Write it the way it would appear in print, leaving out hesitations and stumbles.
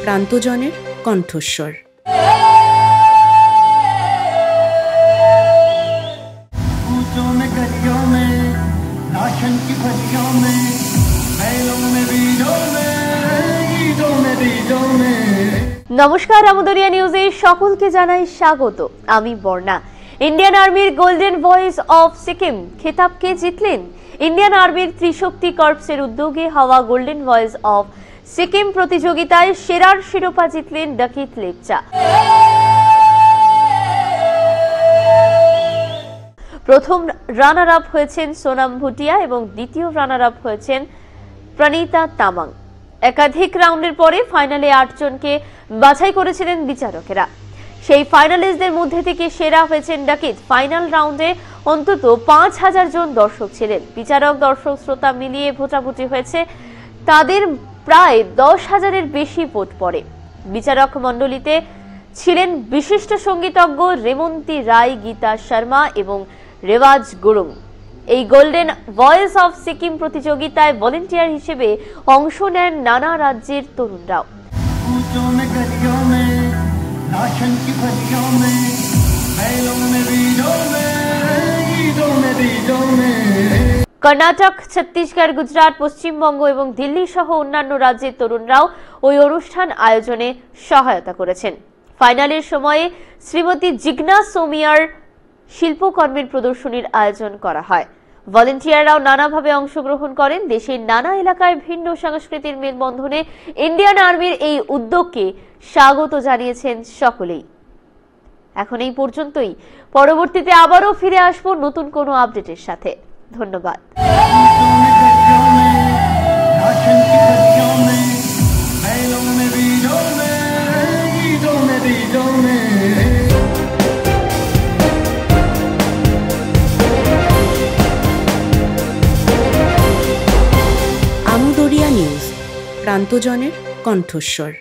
প্রান্তজনের কণ্ঠস্বর। নমস্কার, আমদরিয়া নিউজে সকলকে জানাই স্বাগত। আমি বর্ণা। ইন্ডিয়ান আর্মির গোল্ডেন ভয়েস অফ সিকিম খেতাবকে জিতলেন। ইন্ডিয়ান আর্মির ত্রিশক্তি কর্পসের উদ্যোগে হওয়া গোল্ডেন ভয়েস অফ সিকিম প্রতিযোগিতায় সেরার শিরোপা জিতলেন ডাকিত লেপচা। প্রথম রানার আপ হয়েছেন সোনাম ভুটিয়া এবং দ্বিতীয় রানার আপ হয়েছেন প্রণীতা তামাং। একাধিক রাউন্ডের পরে ফাইনালে ৮ জনকে বাছাই করেছিলেন বিচারকেরা। সেই ফাইনালিস্টদের মধ্যে থেকে সেরা হয়েছেন ডাকিত। ফাইনাল রাউন্ডে অন্তত ৫,০০০ জন দর্শক ছিলেন। বিচারক, দর্শক, শ্রোতা মিলিয়ে ভোটাভুটি হয়েছে। তাদের প্রায় ১০,০০০-এর বেশি ভোট পড়ে। বিচারক মণ্ডলীতে ছিলেন বিশিষ্ট সঙ্গীতজ্ঞ রেমন্তী রায়, গীতা শর্মা এবং রেওয়াজ গুরুং। এই গোল্ডেন ভয়েস অফ সিকিম প্রতিযোগিতায় ভলেন্টিয়ার হিসেবে অংশ নেন নানা রাজ্যের তরুণরাও। কর্ণাটক, ছত্তিশগড়, গুজরাট, পশ্চিমবঙ্গ এবং দিল্লি সহ অন্যান্য রাজ্যের তরুণরাও ওই অনুষ্ঠান আয়োজনে সহায়তা করেছেন। ফাইনালের সময়ে শ্রীমতী জিগ্না সোমিয়ার শিল্পকর্মের প্রদর্শনীর আয়োজন করা হয়। ভলেন্টিয়াররাও নানাভাবে অংশগ্রহণ করেন। দেশের নানা এলাকায় ভিন্ন সংস্কৃতির মেলবন্ধনে ইন্ডিয়ান আর্মির এই উদ্যোগকে স্বাগত জানিয়েছেন সকলেই। এখন এই পর্যন্তই। পরবর্তীতে আবারও ফিরে আসবো নতুন কোনো আপডেটের সাথে। ধন্যবাদ। আমদরিয়া নিউজ, প্রান্তজনের কণ্ঠস্বর।